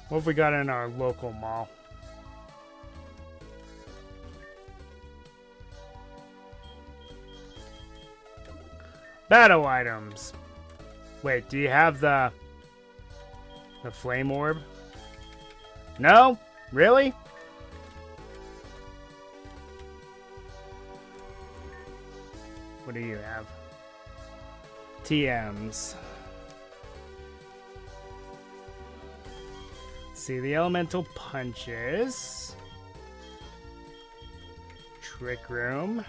What have we got in our local mall? Battle items. Wait, do you have the flame orb? No? Really? What do you have? TMs. See the elemental punches. Trick room.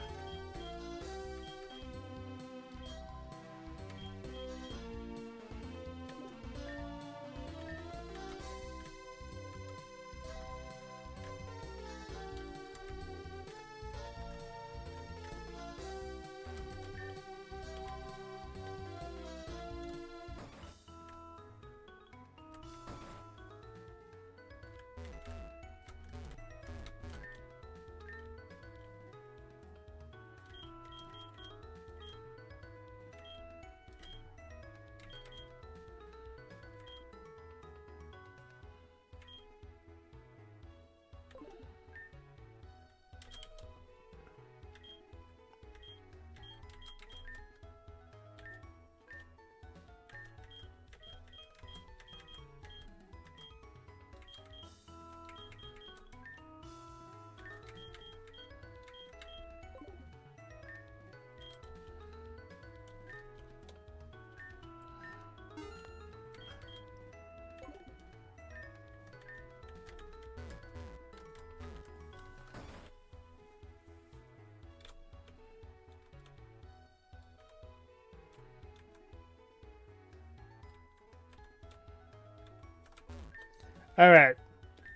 Alright.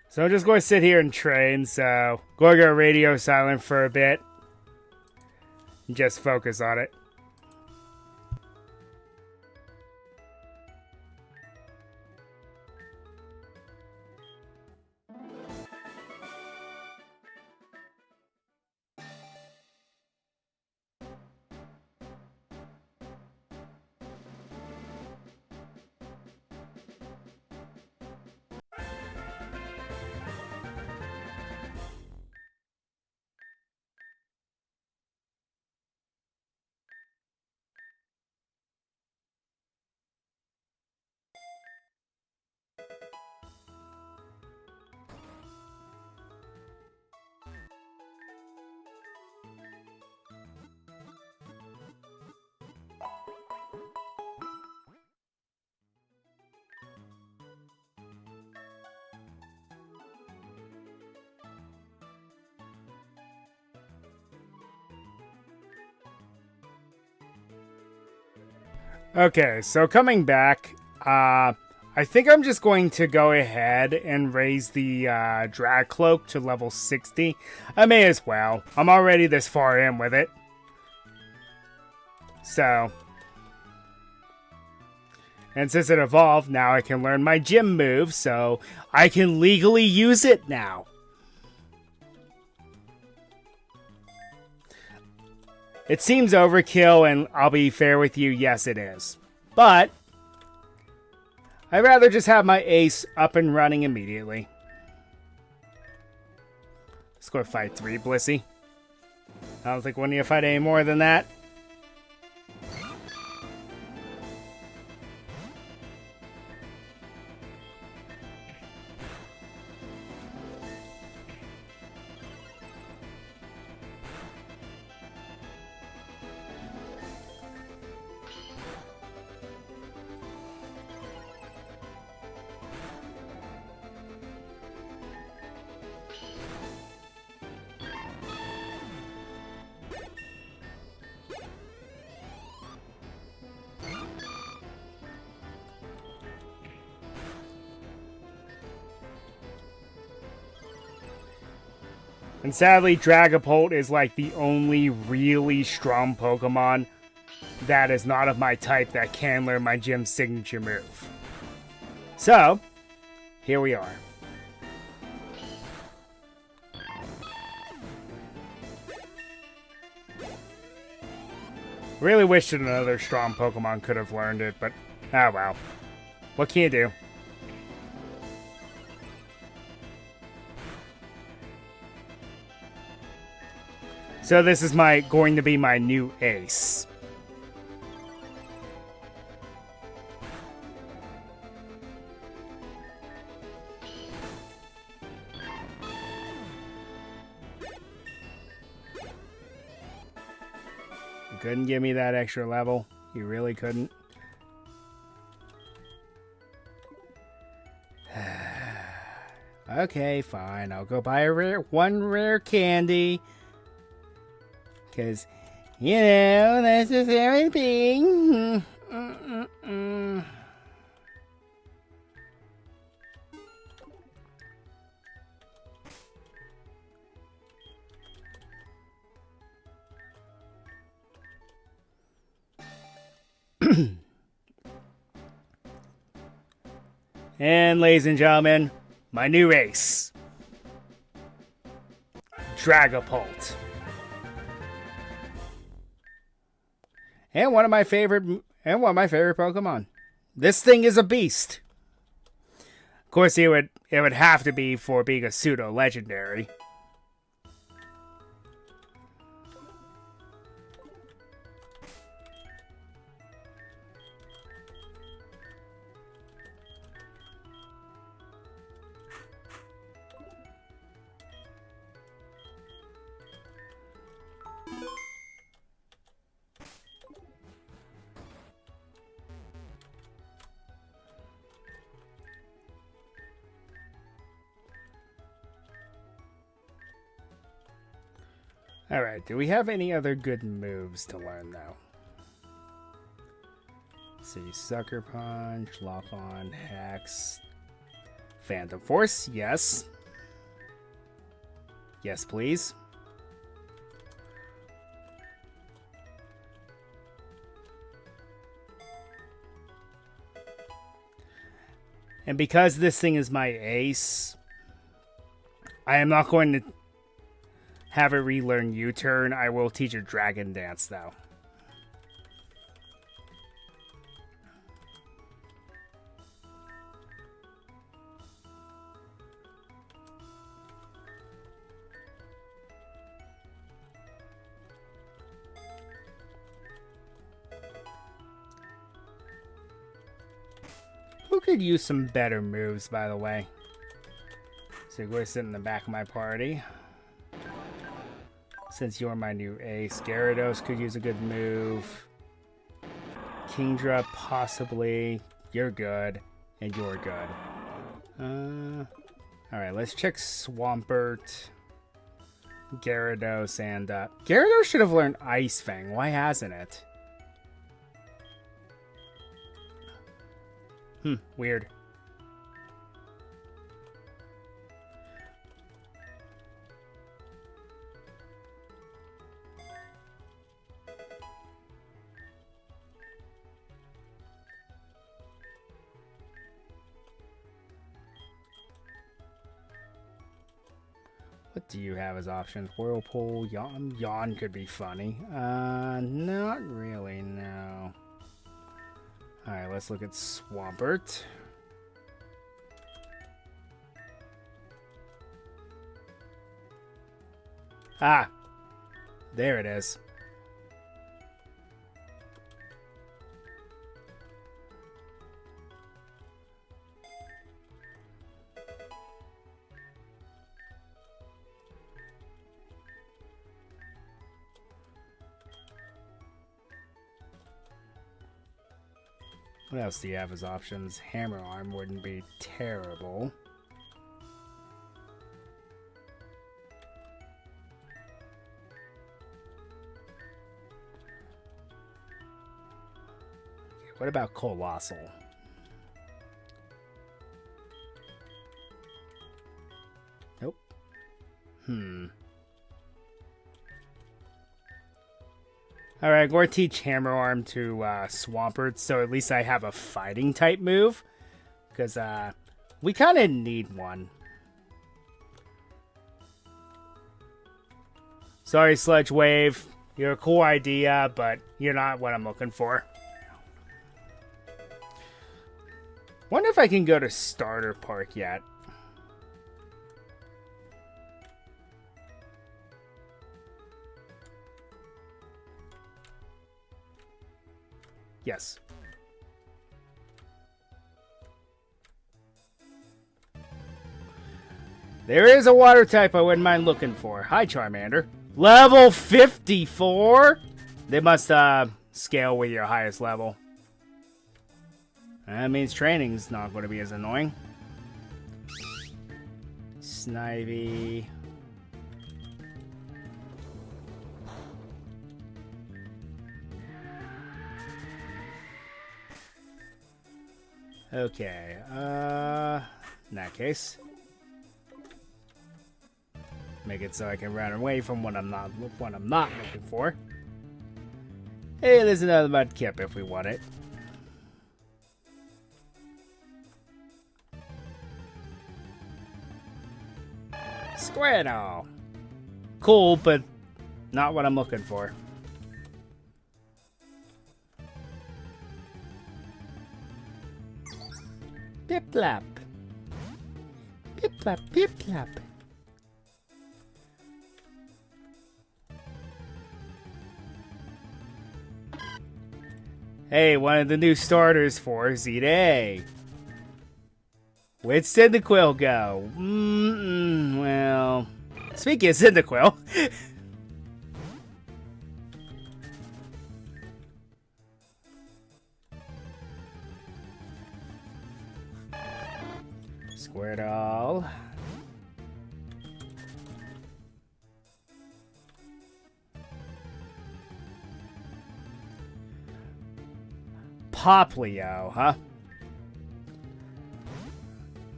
So I'm just going to sit here and train, so going to go radio silent for a bit. And just focus on it. Okay, so coming back, I think I'm just going to go ahead and raise the drag cloak to level 60. I may as well. I'm already this far in with it. So. And since it evolved, now I can learn my gym move, so I can legally use it now. It seems overkill, and I'll be fair with you, yes it is. But I'd rather just have my ace up and running immediately. Let's go fight 3, Blissey. I don't think we need to fight any more than that. And sadly, Dragapult is like the only really strong Pokemon that is not of my type that can learn my gym's signature move. So, here we are. Really wish that another strong Pokemon could have learned it, but ah well. What can you do? So this is going to be my new ace. You couldn't give me that extra level. You really couldn't. Okay, fine. I'll go buy one rare candy. Because, you know, that's just everything. And, ladies and gentlemen, my new ace. Dragapult. And one of my favorite Pokemon. This thing is a beast. Of course, it would have to be for being a pseudo legendary. Alright, do we have any other good moves to learn now? Let's see, Sucker Punch, Lock On, Hex, Phantom Force, yes. Yes, please. And because this thing is my ace, I am not going to have it relearn U-turn. I will teach it Dragon Dance, though. Who could use some better moves, by the way? So go sit in the back of my party. Since you're my new ace, Gyarados could use a good move. Kingdra, possibly. You're good. And you're good. Alright, let's check Swampert, Gyarados, and... Gyarados should have learned Ice Fang. Why hasn't it? Weird. What do you have as options? Whirlpool, Yawn. Yawn could be funny. Not really, no. Alright, let's look at Swampert. Ah! There it is. What else do you have as options? Hammer Arm wouldn't be terrible. What about Colossal? Nope. Alright, I'm going to teach Hammer Arm to Swampert, so at least I have a fighting type move. Because we kind of need one. Sorry, Sludge Wave. You're a cool idea, but you're not what I'm looking for. Wonder if I can go to Starter Park yet. Yes. There is a water type I wouldn't mind looking for. Hi, Charmander. Level 54? They must scale with your highest level. That means training's not going to be as annoying. Snivy. Okay, in that case, make it so I can run away from what I'm not looking for. Hey, there's another Mudkip if we want it. Squirtle. Cool, but not what I'm looking for. Pip-plap. Pip-plap, pip-plap. Hey, one of the new starters for Z-Day. Where'd Cyndaquil go? Well, speaking of Cyndaquil. Squirtle. Poplio, huh?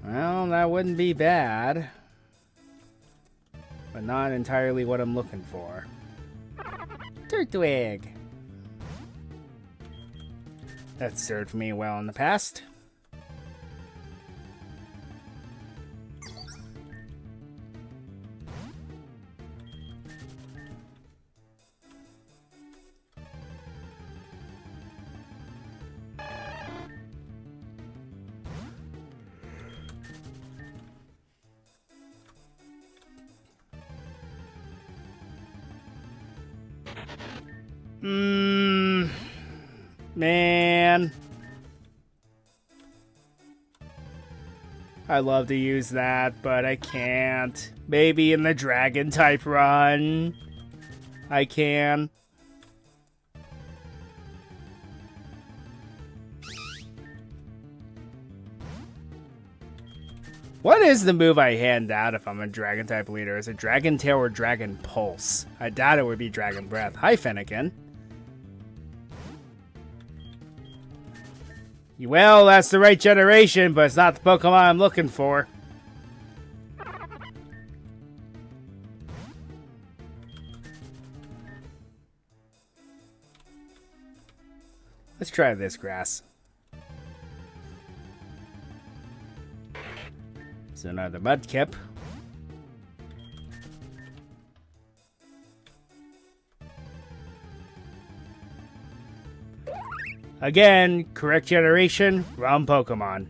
Well, that wouldn't be bad. But not entirely what I'm looking for. Turtwig. That's served me well in the past. Man. I'd love to use that, but I can't. Maybe in the dragon type run, I can. What is the move I hand out if I'm a dragon type leader? Is it Dragon Tail or Dragon Pulse? I doubt it would be Dragon Breath. Hi, Fennekin. Well, that's the right generation, but it's not the Pokemon I'm looking for. Let's try this grass. It's another Mudkip. Again, correct generation, wrong Pokemon.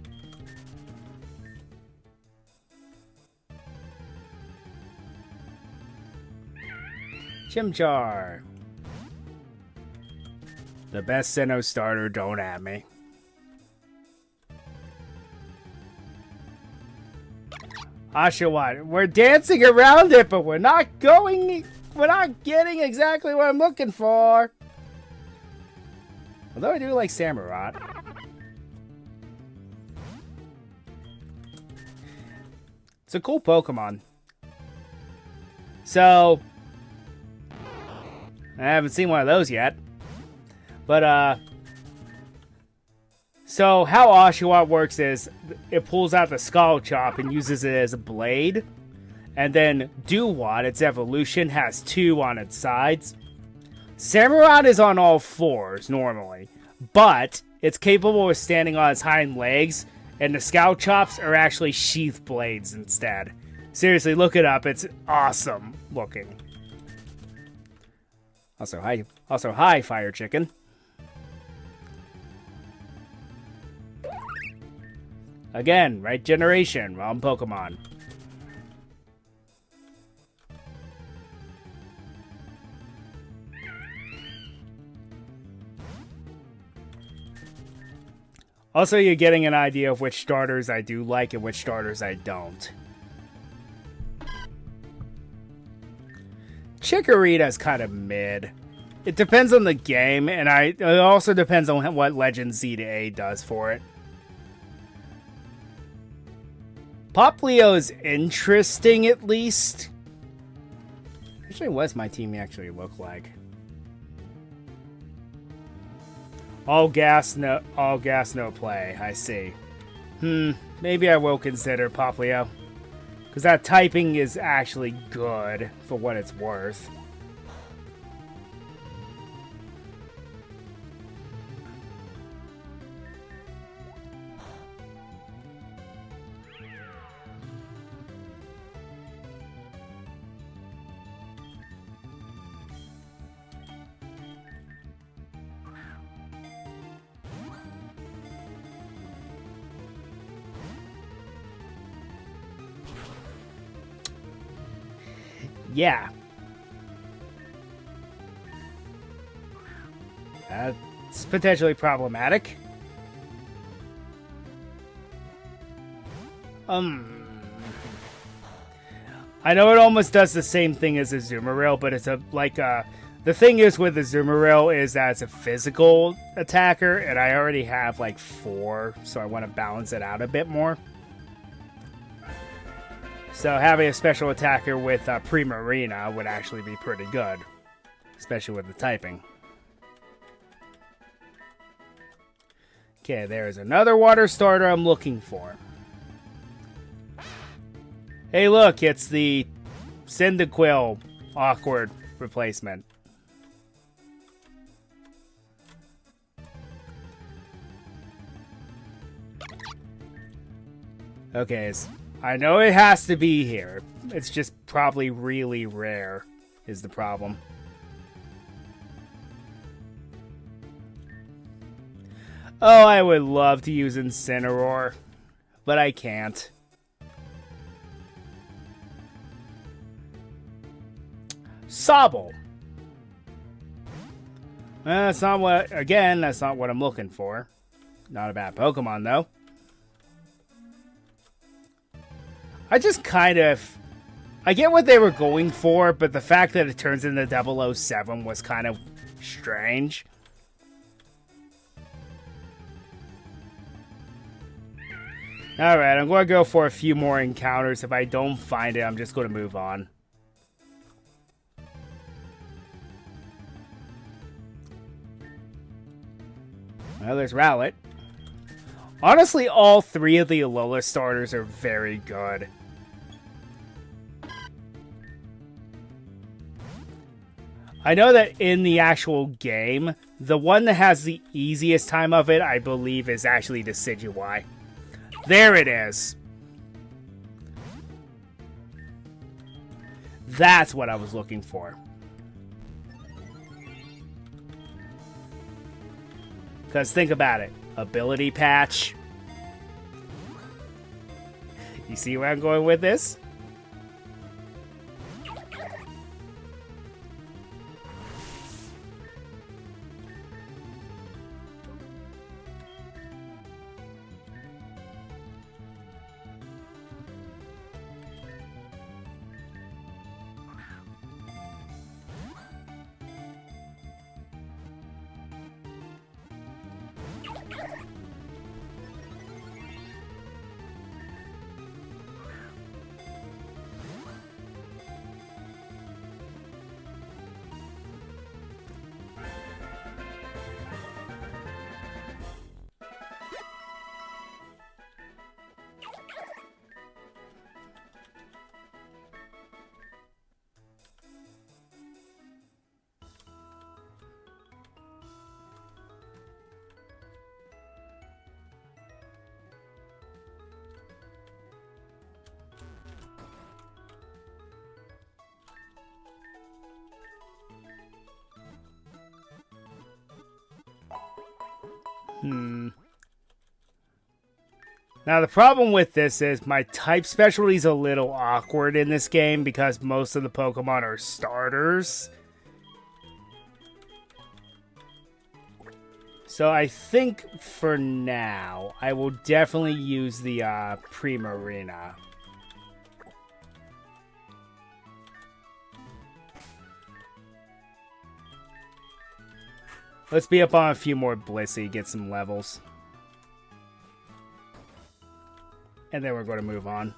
Chimchar. The best Sinnoh starter, don't at me. Oshawott. We're dancing around it, but we're not getting exactly what I'm looking for. Although I do like Samurott. It's a cool Pokemon. So, I haven't seen one of those yet. But, so how Oshawott works is it pulls out the Skull Chop and uses it as a blade. And then Dewott, its evolution, has two on its sides. Samurott is on all fours, normally, but it's capable of standing on its hind legs, and the Scout Chops are actually sheath blades instead. Seriously, look it up. It's awesome looking. Also, hi, Fire Chicken. Again, right generation, wrong Pokemon. Also, you're getting an idea of which starters I do like and which starters I don't. Chikorita's kind of mid. It depends on the game, and it also depends on what Legend Z to A does for it. Poplio is interesting, at least. Actually, what does my team actually look like? All gas, no play. I see. Maybe I will consider Poplio. Because that typing is actually good for what it's worth. Yeah. That's potentially problematic. I know it almost does the same thing as a Azumarill, but it's the thing is with the Azumarill is that it's a physical attacker, and I already have like 4, so I want to balance it out a bit more. So having a special attacker with Primarina would actually be pretty good, especially with the typing. Okay, there's another water starter I'm looking for. Hey, look, it's the Cyndaquil awkward replacement. Okay, I know it has to be here. It's just probably really rare is the problem. Oh, I would love to use Incineroar, but I can't. Sobble. That's not what I'm looking for. Not a bad Pokemon, though. I get what they were going for, but the fact that it turns into 007 was kind of strange. Alright, I'm going to go for a few more encounters. If I don't find it, I'm just going to move on. Well, there's Rowlet. Honestly, all 3 of the Alola starters are very good. I know that in the actual game, the one that has the easiest time of it, I believe, is actually Decidueye. There it is. That's what I was looking for. Because think about it. Ability patch. You see where I'm going with this? Now, the problem with this is my type specialty is a little awkward in this game because most of the Pokemon are starters. So I think for now, I will definitely use the Primarina. Let's be up on a few more Blissey, get some levels. And then we're going to move on.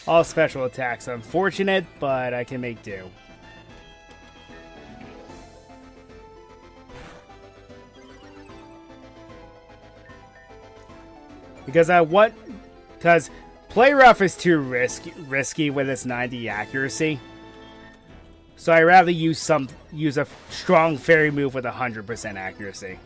All special attacks. Unfortunate, but I can make do. Because Play Rough is too risky with its 90 accuracy. So I'd rather use a strong fairy move with 100% accuracy.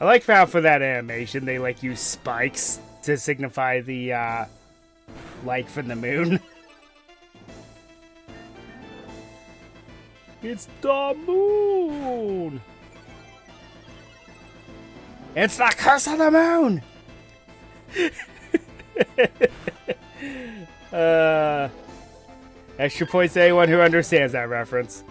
I like how for that animation they like use spikes to signify the light from the moon. It's the moon! It's the curse of the moon! Extra points to anyone who understands that reference.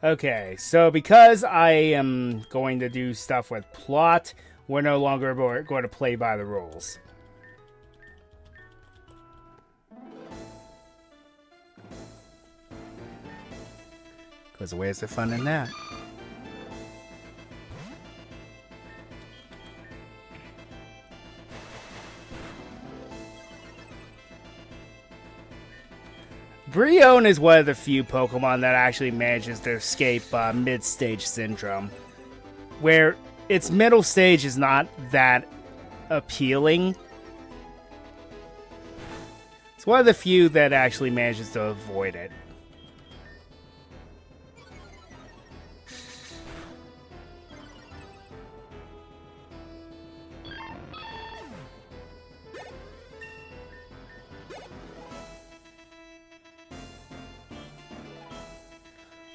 Okay, so because I am going to do stuff with plot, we're no longer going to play by the rules. Because where's the fun in that? Brionne is one of the few Pokemon that actually manages to escape mid-stage syndrome, where its middle stage is not that appealing. It's one of the few that actually manages to avoid it.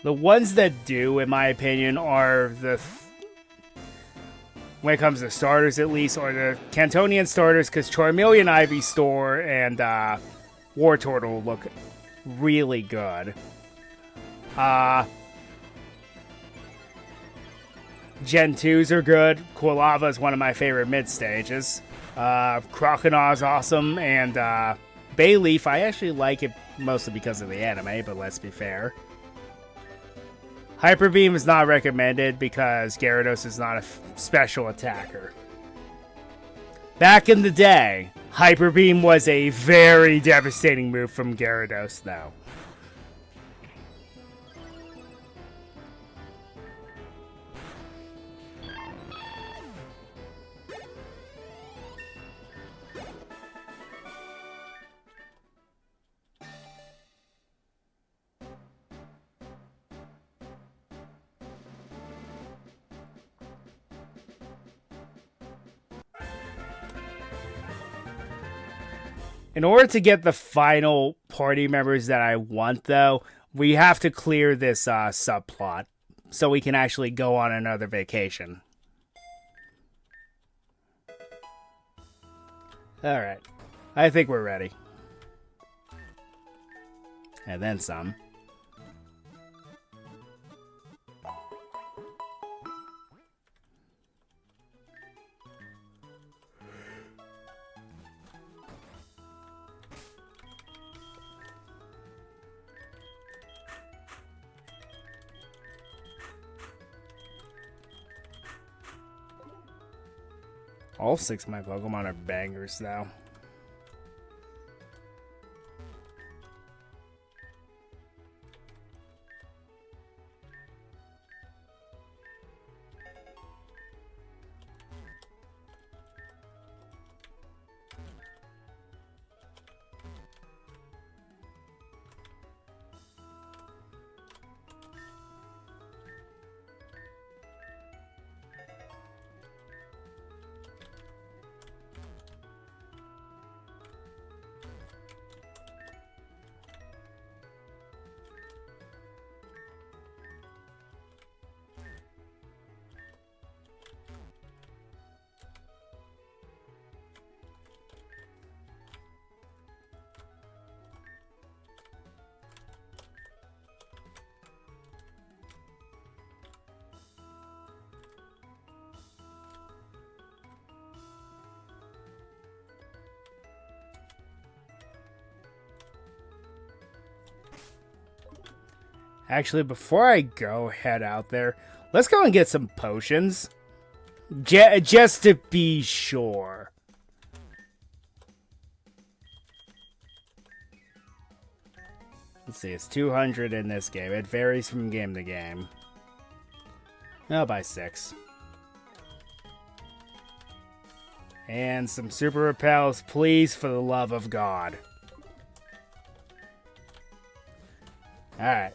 The ones that do, in my opinion, are when it comes to starters at least, are the Cantonian starters, because Charmeleon, Ivysaur, and Wartortle look really good. Gen 2s are good. Quilava is one of my favorite mid-stages. Croconaw is awesome, and Bayleaf, I actually like it mostly because of the anime, but let's be fair. Hyper Beam is not recommended because Gyarados is not a special attacker. Back in the day, Hyper Beam was a very devastating move from Gyarados, though. In order to get the final party members that I want, though, we have to clear this subplot so we can actually go on another vacation. Alright. I think we're ready. And then some. All 6 of my Pokemon are bangers now. Actually, before I go head out there, let's go and get some potions. Just to be sure. Let's see, it's 200 in this game. It varies from game to game. I'll buy 6. And some super repels, please, for the love of God. Alright.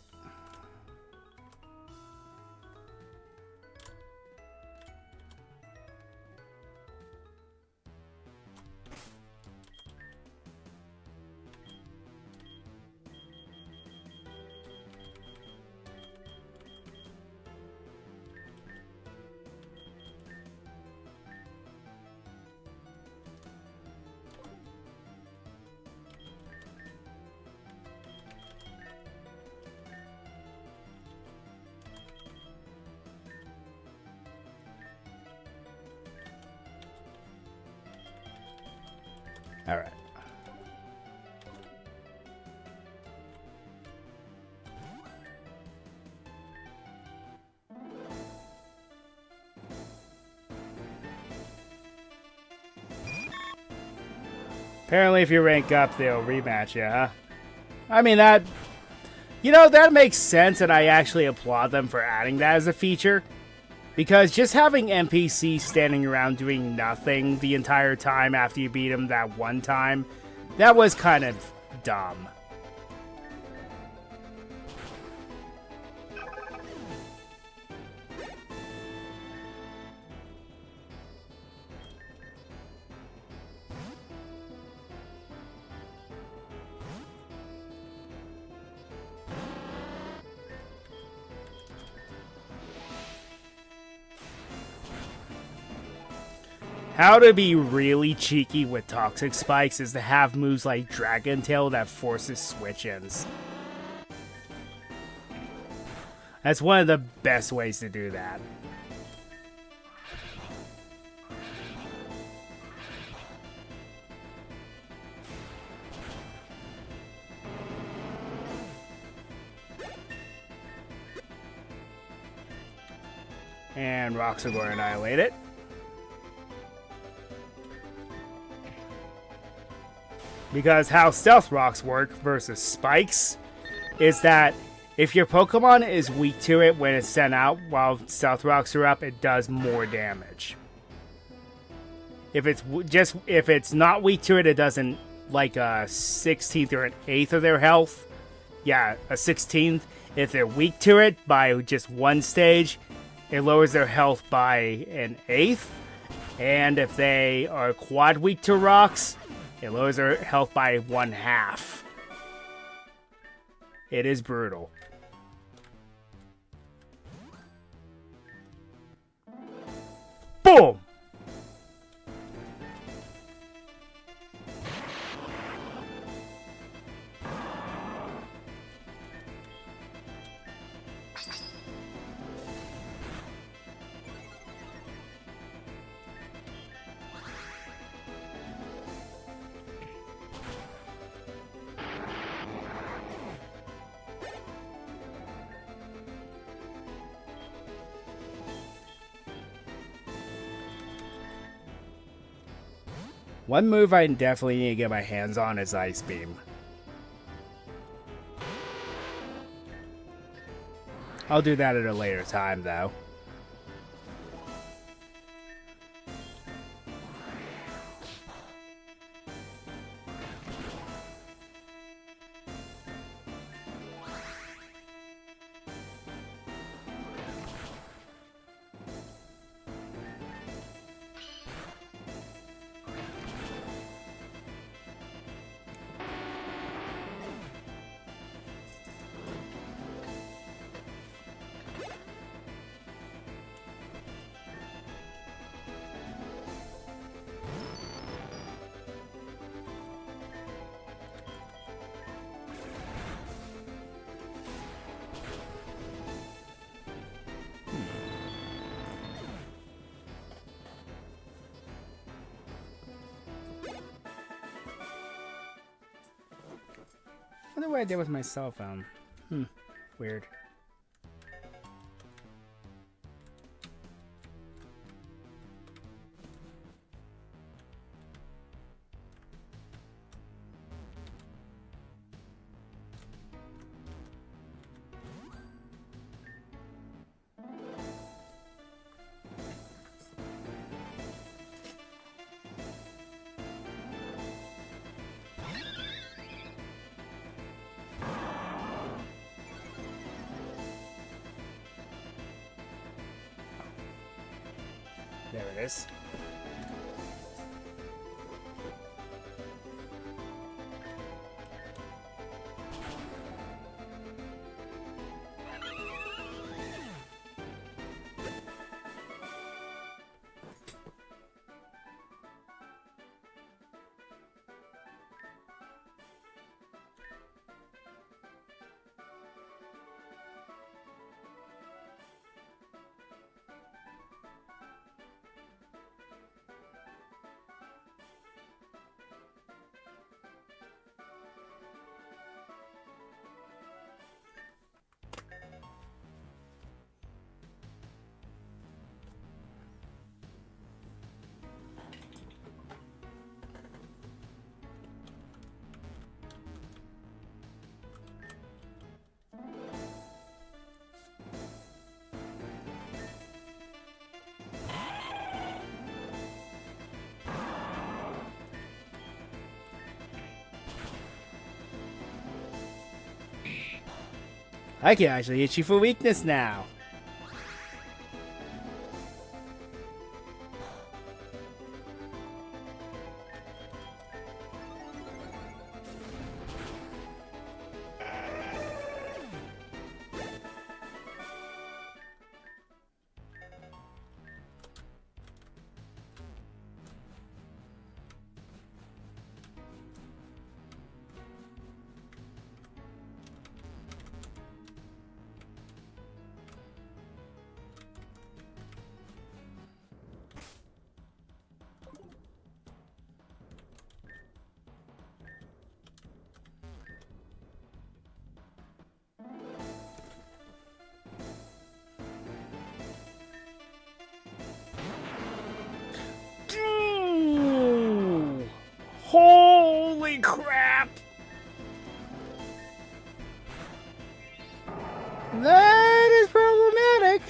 All right. Apparently, if you rank up, they'll rematch you, huh? I mean, that... You know, that makes sense, and I actually applaud them for adding that as a feature. Because just having NPCs standing around doing nothing the entire time after you beat them that one time, that was kind of dumb. How to be really cheeky with Toxic Spikes is to have moves like Dragon Tail that forces switch-ins. That's one of the best ways to do that. And rocks are going to annihilate it. Because how Stealth Rocks work versus Spikes is that if your Pokemon is weak to it when it's sent out while Stealth Rocks are up, it does more damage. If it's not weak to it, it doesn't, like a 16th or an 8th of their health. Yeah, a 16th. If they're weak to it by just one stage, it lowers their health by an 8th. And if they are quad weak to rocks, It lowers her health by 1/2. It is brutal. Boom! One move I definitely need to get my hands on is Ice Beam. I'll do that at a later time, though. I wonder what I did with my cell phone. Weird. There it is. I can actually hit you for weakness now. Holy crap! That is problematic.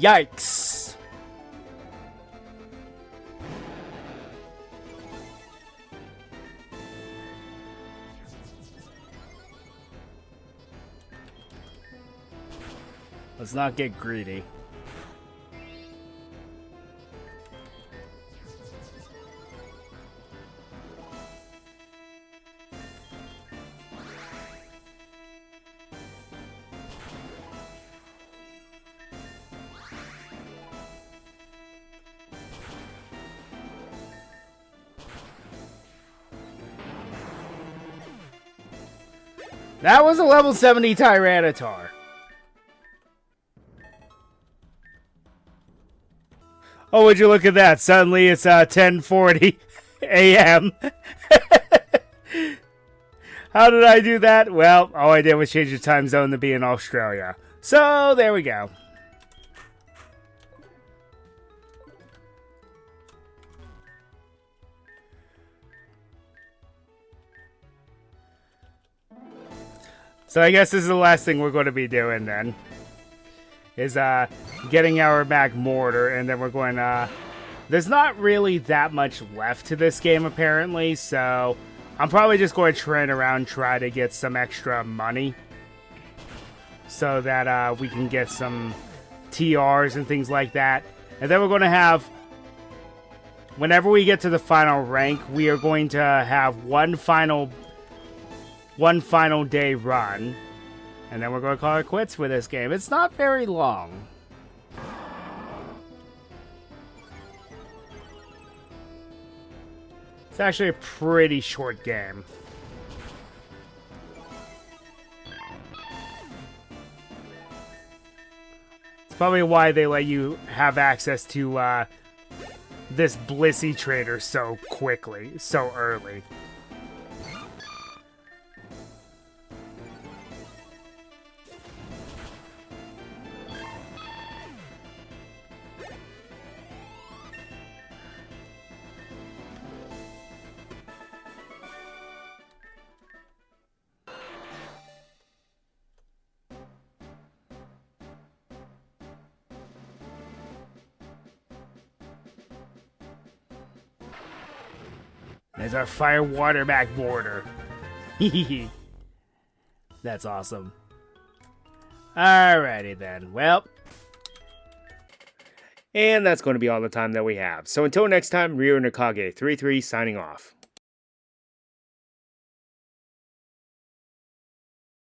Yikes. Let's not get greedy. That was a level 70 Tyranitar. Oh, would you look at that? Suddenly it's 10:40 a.m. How did I do that? Well, all I did was change the time zone to be in Australia. So, there we go. So I guess this is the last thing we're going to be doing then. Is getting our back mortar, and then we're going there's not really that much left to this game apparently, so I'm probably just going to trend around, try to get some extra money so that we can get some TRs and things like that. And then we're going to have, whenever we get to the final rank, we are going to have one final day run, and then we're going to call it quits with this game. It's not very long. It's actually a pretty short game. It's probably why they let you have access to this Blissey trader so quickly, so early. There's our fire water back border. That's awesome. Alrighty then. Well. And that's going to be all the time that we have. So until next time, Ryo Nakage 33 signing off.